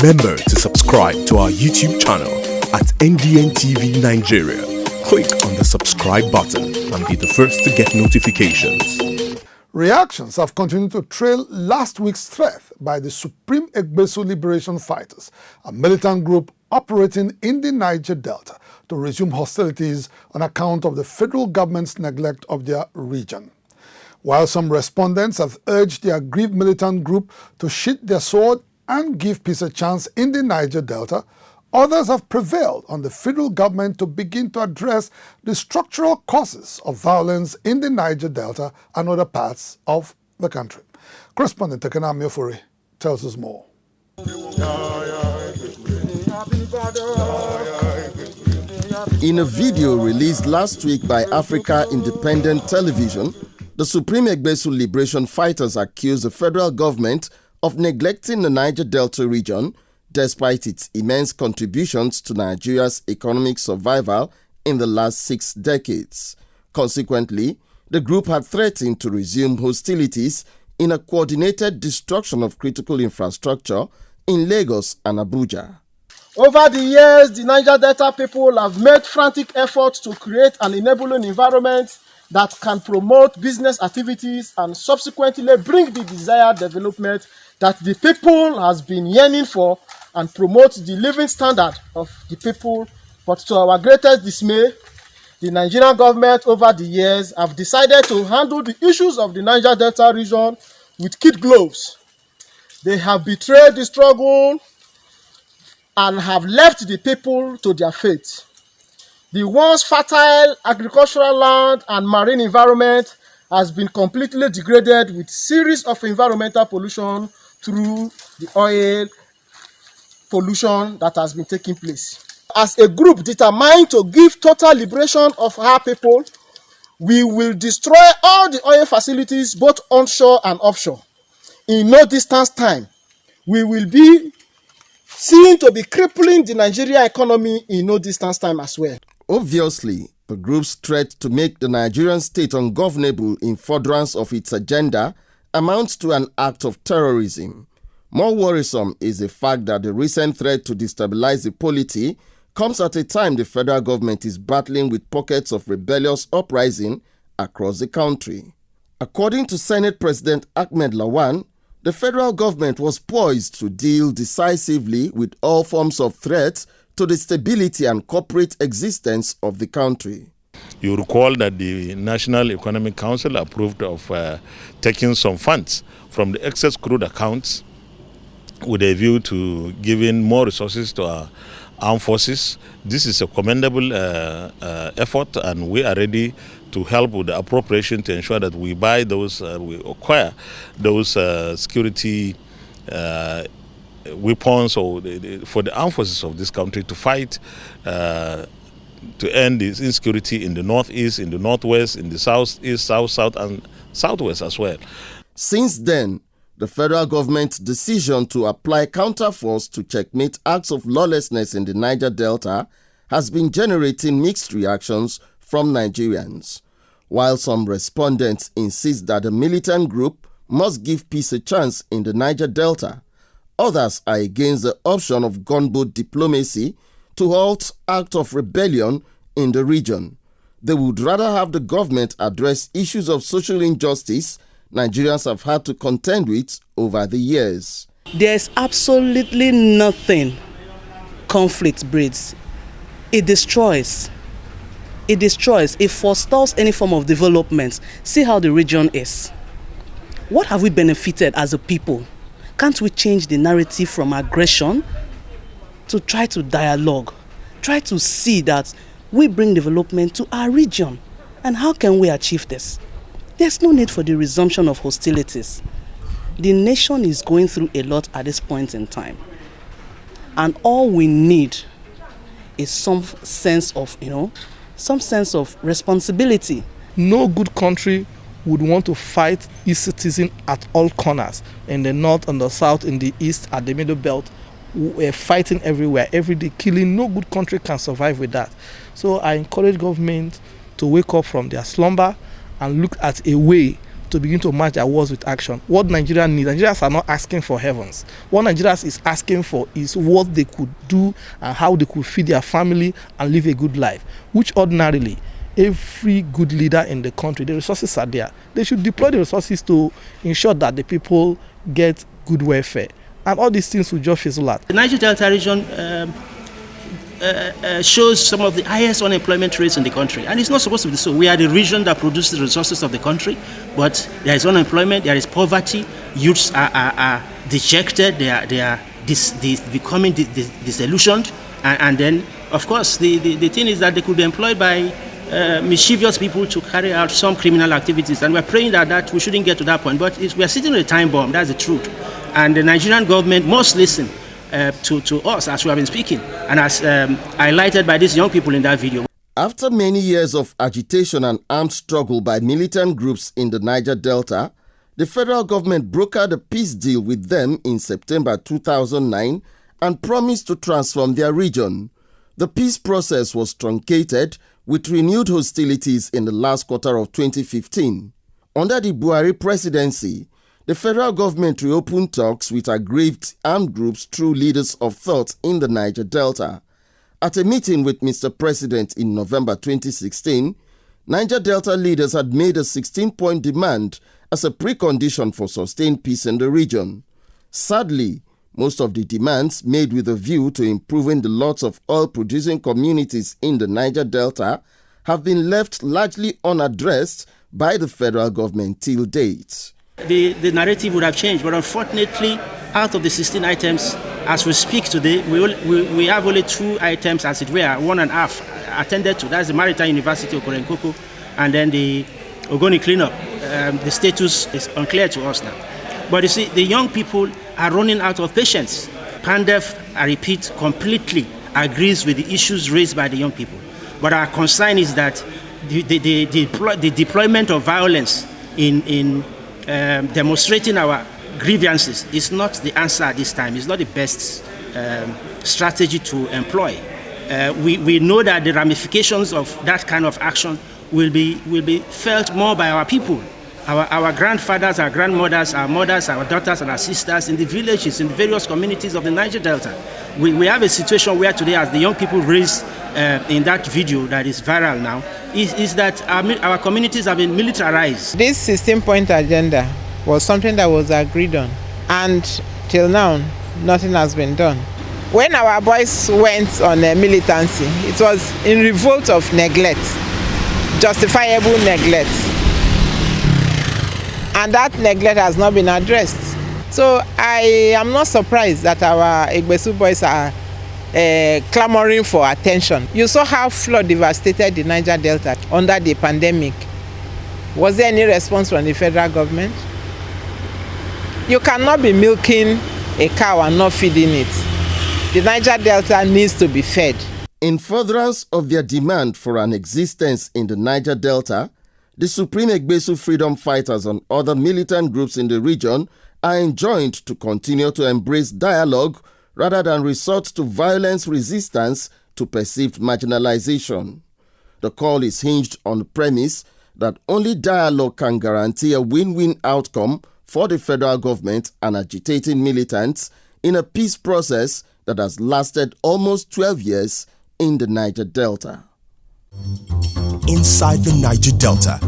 Remember to subscribe to our YouTube channel at NDN TV Nigeria. Click on the subscribe button and be the first to get notifications. Reactions have continued to trail last week's threat by the Supreme Egbesu Liberation Fighters, a militant group operating in the Niger Delta, to resume hostilities on account of the federal government's neglect of their region. While some respondents have urged the aggrieved militant group to sheath their sword and give peace a chance in the Niger Delta, others have prevailed on the federal government to begin to address the structural causes of violence in the Niger Delta and other parts of the country. Correspondent Tekena Miofori tells us more. In a video released last week by Africa Independent Television, the Supreme Egbesu Liberation Fighters accused the federal government of neglecting the Niger Delta region despite its immense contributions to Nigeria's economic survival in the last 6 decades. Consequently, the group had threatened to resume hostilities in a coordinated destruction of critical infrastructure in Lagos and Abuja. Over the years, the Niger Delta people have made frantic efforts to create an enabling environment that can promote business activities and subsequently bring the desired development that the people has been yearning for and promote the living standard of the people. But to our greatest dismay, the Nigerian government over the years have decided to handle the issues of the Niger Delta region with kid gloves. They have betrayed the struggle and have left the people to their fate. The once fertile agricultural land and marine environment has been completely degraded with series of environmental pollution through the oil pollution that has been taking place. As a group determined to give total liberation of our people, we will destroy all the oil facilities both onshore and offshore. In no distance time, we will be seen to be crippling the Nigerian economy in no distance time as well. Obviously, the group's threat to make the Nigerian state ungovernable in furtherance of its agenda amounts to an act of terrorism. More worrisome is the fact that the recent threat to destabilize the polity comes at a time the federal government is battling with pockets of rebellious uprising across the country. According to Senate President Ahmed Lawan, the federal government was poised to deal decisively with all forms of threats to the stability and corporate existence of the country. You recall that the National Economic Council approved of taking some funds from the excess crude accounts with a view to giving more resources to our armed forces. This is a commendable effort, and we are ready to help with the appropriation to ensure that we buy those, we acquire those security weapons or for the armed forces of this country to fight to end this insecurity in the northeast, in the northwest, in the southeast, south, and southwest as well. Since then, the federal government's decision to apply counterforce to checkmate acts of lawlessness in the Niger Delta has been generating mixed reactions from Nigerians. While some respondents insist that the militant group must give peace a chance in the Niger Delta, others are against the option of gunboat diplomacy to halt acts of rebellion in the region. They would rather have the government address issues of social injustice Nigerians have had to contend with over the years. There's absolutely nothing conflict breeds. It destroys. It destroys. It forestalls any form of development. See how the region is. What have we benefited as a people? Can't we change the narrative from aggression to try to dialogue? Try to see that we bring development to our region. And how can we achieve this? There's no need for the resumption of hostilities. The nation is going through a lot at this point in time. And all we need is some sense of, some sense of responsibility. No good country would want to fight its citizens at all corners, in the north, and the south, in the east, at the middle belt. We're fighting everywhere, every day, killing. No good country can survive with that. So I encourage government to wake up from their slumber and look at a way to begin to match their words with action. What Nigeria needs, Nigerians are not asking for heavens. What Nigerians is asking for is what they could do and how they could feed their family and live a good life, which ordinarily every good leader in the country, the resources are there. They should deploy the resources to ensure that the people get good welfare. And all these things will just fizzle out. The Niger Delta region shows some of the highest unemployment rates in the country, and it's not supposed to be so. We are the region that produces the resources of the country, but there is unemployment, there is poverty, youths are dejected, they are becoming disillusioned, and then of course the thing is that they could be employed by mischievous people to carry out some criminal activities, and we're praying that we shouldn't get to that point, but we're sitting on a time bomb. That's the truth, and the Nigerian government must listen to us as we have been speaking, and as highlighted by these young people in that video. After many years of agitation and armed struggle by militant groups in the Niger Delta, the federal government brokered a peace deal with them in September 2009 and promised to transform their region. The peace process was truncated with renewed hostilities in the last quarter of 2015. Under the Buhari presidency, the federal government reopened talks with aggrieved armed groups through leaders of thought in the Niger Delta. At a meeting with Mr. President in November 2016, Niger Delta leaders had made a 16-point demand as a precondition for sustained peace in the region. Sadly, most of the demands made with a view to improving the lots of oil-producing communities in the Niger Delta have been left largely unaddressed by the federal government till date. The narrative would have changed, but unfortunately, out of the 16 items, as we speak today, we have only 2 items, as it were, 1.5 attended to. That's the Maritime University of Korenkoko, and then the Ogoni cleanup. The status is unclear to us now. But you see, the young people are running out of patience. PANDEF, I repeat, completely agrees with the issues raised by the young people. But our concern is that the deployment of violence in demonstrating our grievances is not the answer at this time. It's not the best strategy to employ. We know that the ramifications of that kind of action will be felt more by our people. Our grandfathers, our grandmothers, our mothers, our daughters, and our sisters in the villages, in the various communities of the Niger Delta. We have a situation where today, as the young people raised in that video that is viral now, is that our communities have been militarized. This 16-point agenda was something that was agreed on, and till now, nothing has been done. When our boys went on militancy, it was in revolt of neglect, justifiable neglect. And that neglect has not been addressed. So I am not surprised that our Igbesu boys are clamoring for attention. You saw how flood devastated the Niger Delta under the pandemic. Was there any response from the federal government? You cannot be milking a cow and not feeding it. The Niger Delta needs to be fed. In furtherance of their demand for an existence in the Niger Delta, the Supreme Egbesu freedom fighters and other militant groups in the region are enjoined to continue to embrace dialogue rather than resort to violence resistance to perceived marginalization. The call is hinged on the premise that only dialogue can guarantee a win-win outcome for the federal government and agitating militants in a peace process that has lasted almost 12 years in the Niger Delta. Inside the Niger Delta,